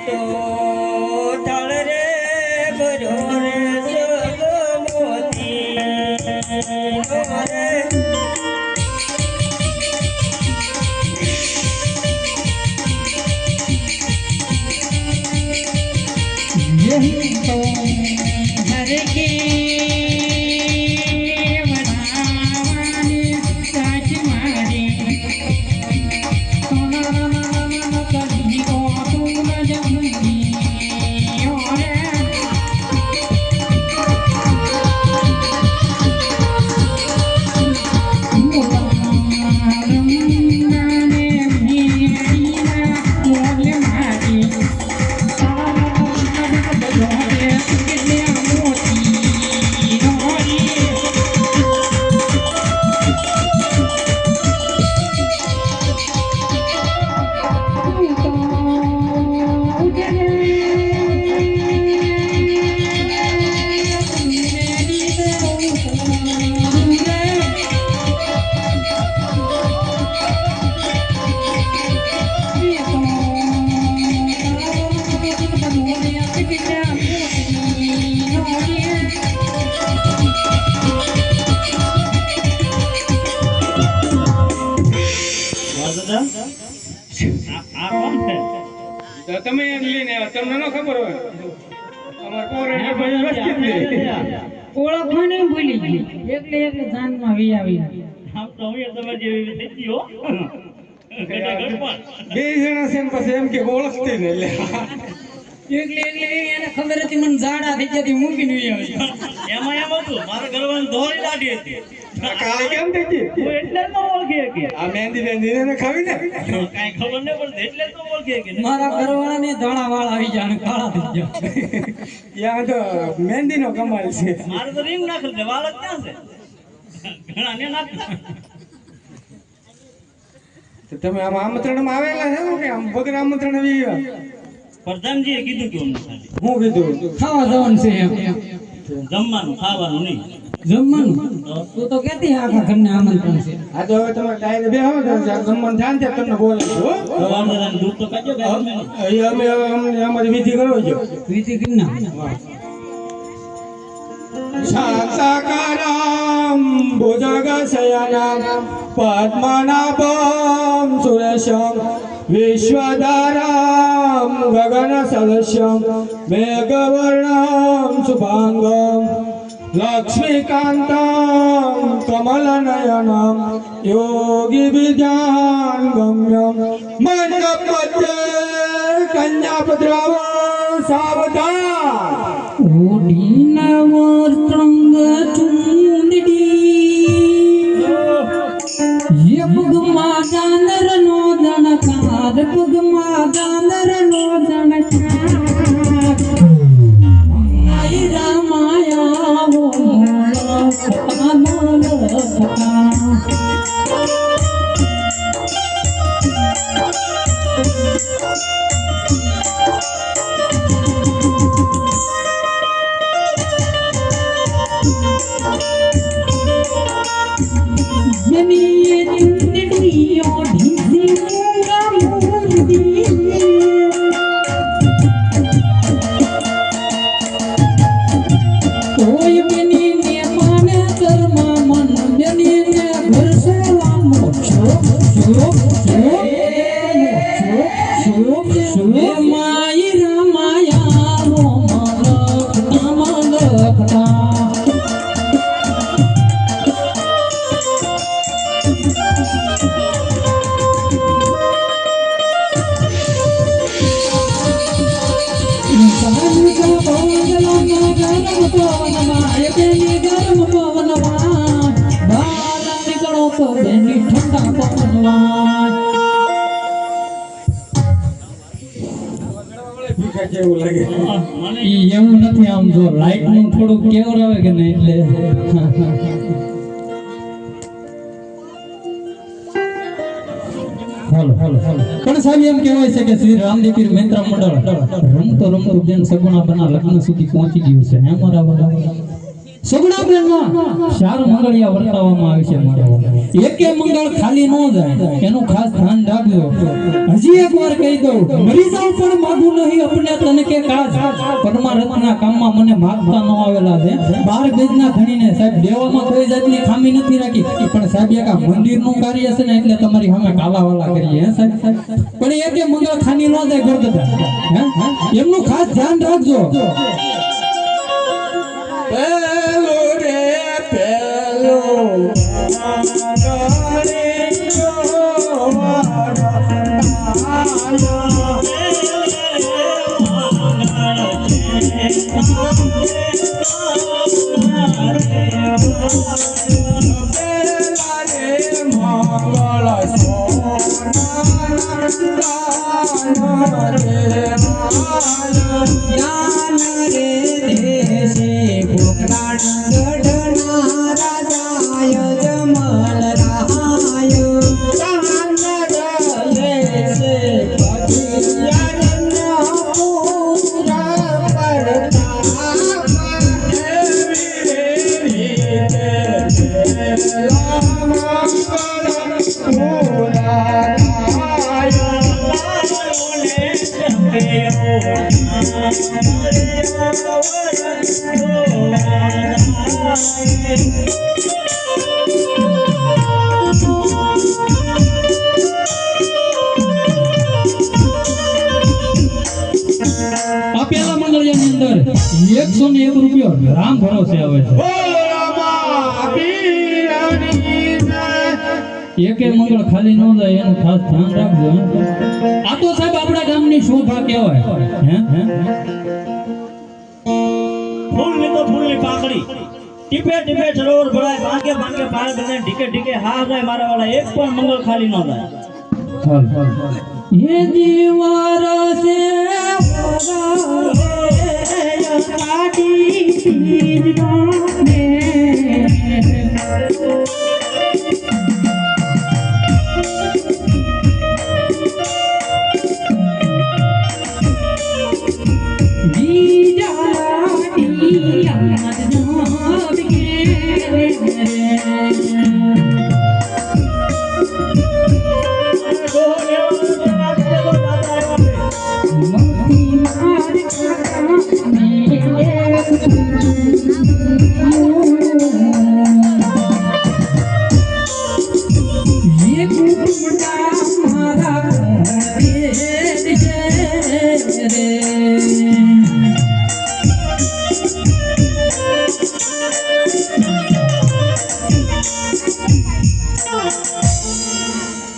તો થળ રે ભરો રે જગમોતી રે यही तो हर के बनावानी साच मारी सोना कभी को तू न जमूंगी और તમે લઈને તમને ન ખબર હોય અમાર કોરેને ભાઈ રસ્તી ઓળખવાની ભૂલી ગઈ એટલે જાનમાં વી આવી આમ તો હવે તમે જેવી થઈ ગયો બે જણા છે ને પછી એમ કે ઓળખતી ને એટલે એને ખબર હતી મને ઝાડા થઈ જતી મૂકીને વી આવી એમાં એમ હતું મારા ઘરવાળી દોરી દાઢી હતી કાળી કેમ થઈ ગઈ હું એટલે ન ઓળખી કે આ મહેંદી મહેંદી ને ખાવી ને કાઈ ખબર ન પડતી એટલે તો ઓળખી કે મારા ઘરવાળાને ધોળા વાળ આવી જાય અને કાળા થઈ જાય યા તો મહેંદી નો કમાલ છે મારે તો રીંગ નાખી દે વાળ ક્યાં છે ઘણા ને નાખ તો તમે આમ આમંત્રણ માં આવેલા છે કે આમ વગર આમંત્રણ આવી પ્રધાનજીએ કીધું કે અમને ખાલી હું કીધું ખાવા જવાનું છે જમવાનું ખાવાનું નહીં જમવાનું તું તો કેતી આખા ઘરને આમંત્રણ છે આ તો હવે તમે ડાયરે બે હો તો જમવાનું થાય ને તમને બોલાવું હો વાંદરાને દૂધ તો કાઢજો કે અમે અમારી વિધિ કરો છો વિધિ કિન્ના શાંતાકારમ ભુજગશયનમ પદ્મનાભમ સુરેશમ વિશ્વધારમ ગગન સદસ્યમ મેઘવર્ણમ શુભાંગમ લક્ષ્મીકાંતમ કમલનયનમ યોગી વિદ્યાન ગમ્યમ મંડપમધ્યે કન્યાપદ્રાવ સાવધાન ઓડીનવર ત્રંગ ચુંદડી યે પગમાં ગાંદર નો દણકાર પગમાં ગાંદર નો દણકાર આઈ રામાયા વો મોલ કેવું લાગે ઈ એવું નથી આમ જો લાઈટ નું થોડું કેવું આવે કે નહીં એટલે હાલો હાલો પણ સાહેબ એમ કહેવાય છે કે શ્રી રામદેવીર મૈત્ર મંડળ રમતો રમતો બેન સગુણા બના લગ્ન સુધી પહોંચી ગયું છે હે મારા વાળા સગડાબેનમાં 4 મંગળિયા વર્તાવવામાં આવે છે મારા એકે મંગળ ખાલી ન જાય એનું ખાસ ધ્યાન રાખજો હજી એક વાર કહી દઉં મરી જાવ પણ માગું નહીં અપને તને કે કાજ પરમારથના કામમાં મને માગતા ન આવેલા છે 12 ગજના ધણીને સાહેબ દેવામાં કોઈ જાતની ખામી નથી રાખી પણ સાહેબ એક આ મંદિરનું કાર્ય છે ને એટલે તમારી સામે કાલાવાલા કરીએ હે સાહેબ પણ એકે મંગળ ખાલી ન જાય ગરદા હે એમનું ખાસ ધ્યાન રાખજો પેલો રે પેલો આપેલા મંગળિયાની અંદર 101 રૂપિયો રામ ભરોસે આવે છે એકે મંગળ ખાલી ન જાય એનું ખાસ ધ્યાન રાખજો આ તો સાહેબ આપણા ગામની શોભા કહેવાય હે ફૂલની તો ફૂલની પાંખડી ટીપે ટીપે સરોવર ભરાય ભાંગે ભાંગે પાર બને ઢીકે ઢીકે હા જાય મારા વાળા એક પણ મંગળ ખાલી ન જાય ये दीवार से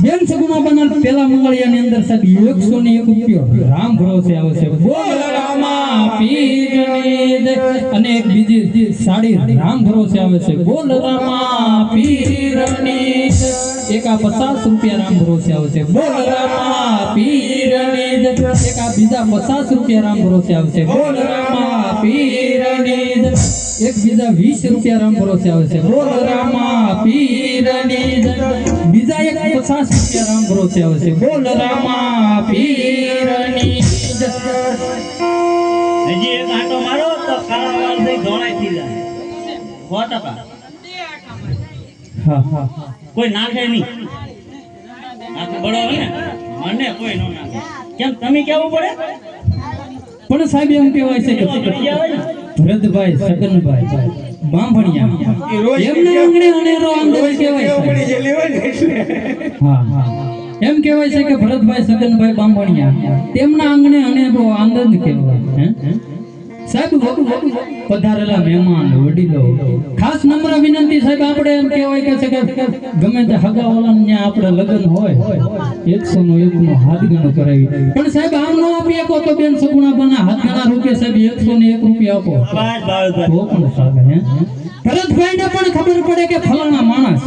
બેન સગુણા બનાર પેલા મંગળિયાની અંદર સાહેબ 101 રૂપિયો રામ ભરોસે આવે છે બોલ રામા પીરની જય અને એક બીજી સાડી રામ ભરોસે આવે છે બોલ રામા પીરની જય એક આ 50 રૂપિયા રામ ભરોસે આવે છે બોલ રામા પીરની જય એક આ બીજા 50 રૂપિયા રામ ભરોસે આવે છે બોલ રામા પીરની જય એક બીજા 20 રૂપિયા રામ ભરોસે આવે છે બોલ રામા પીરની જય બીજા એક 50 રૂપિયા રામ ભરોસે આવે છે બોલ રામા પીરની જય હજી એક આંટો મારો તો કાળા વાળ થઈ ધોળાઈ થઈ જાય 100%. હા હા કોઈ નાખે નહીં આખું બળો હોય ને મને કોઈ ન નાખે કેમ તમે કેવું પડે પણ સાહેબ એમ કહેવાય છે કે ભરતભાઈ સગનભાઈ બાંભણિયા એમને આંગણે અનેરો આનંદ કહેવાય છે હા હા એમ કહેવાય છે કે ભરતભાઈ સગનભાઈ બાંભણિયા તેમના આંગણે અનેરો આનંદ કહેવાય હે સાહેબ પધારેલા મહેમાન વડીલો ખાસ નમ્ર વિનંતી સાહેબ આપણે એમ કહેવાય કે ગમે તે હગાવાળાને આપણે લગ્ન હોય 101 નો હાથ ગણો કરાવી પણ સાહેબ આમ ન આપી શકો તો બેન સગુણા બના હાથ ગણા રૂપિયા સાહેબ 101 રૂપિયા આપો તો પણ ચાલે હે ભરતભાઈને પણ ખબર પડે કે ફલાણા માણસ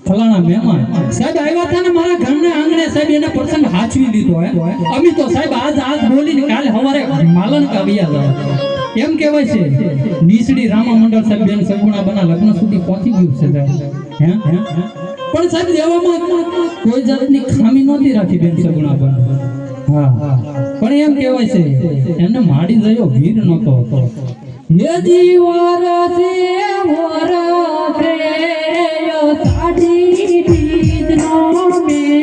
ફલાણા મહેમાન સાહેબ આવ્યા હતા ને મારા ઘરના આંગણે સાહેબ એને પ્રસંગ હાચવી લીધો હે અમે તો સાહેબ આજ બોલીને કાલે સવારે માલન કાવ્યા જાય એમ કહેવાય છે નીસડી રામા મંડળ સાહેબ બેન સગુણા બના લગ્ન સુધી પહોંચી ગયું છે હે પણ સાહેબ દેવામાં કોઈ જાતની ખામી નહોતી રાખી બેન સગુણા બના હા પણ એમ કહેવાય છે એને માડી ગયો વીર નહોતો ये जीवर से वरसे यो साडी तीजनो में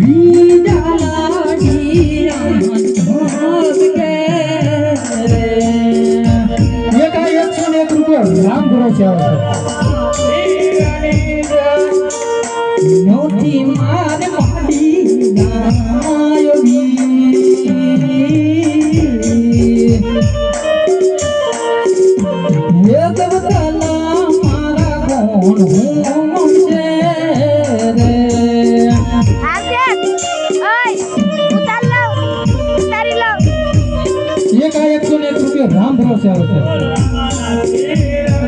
वीजाला ढीरन भोग के ये का 101 रुपया राम भरोसे આવે નોતી માન માડી નાયોગી ये देवताला मारा कोण હું મમશે રે ये का 101 रुपया राम भरोसे આવે છે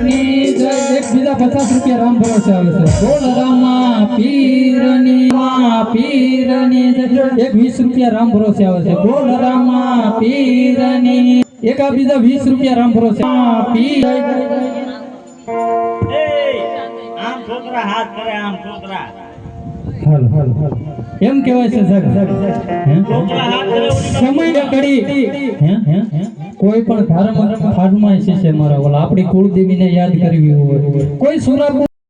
ની જય એક બીજા 50 રૂપિયા રામ ભરોસે આવે છે બોલ રામા પીરની જય એક 20 રૂપિયા રામ ભરોસે આવે છે બોલ રામા પીરની એક આ બીજા 20 રૂપિયા રામ ભરોસે પીર એ આમ છોકરા હાથ કરે આમ છોકરા હાલ એમ કહેવાય છે સર છોકરા હાથ કરે સમય ઘડી કોઈ પણ ધર્મ ફરમાઈશ છે મારા ઓલા આપણી કુળદેવીને યાદ કરવી હોય કોઈ સુરા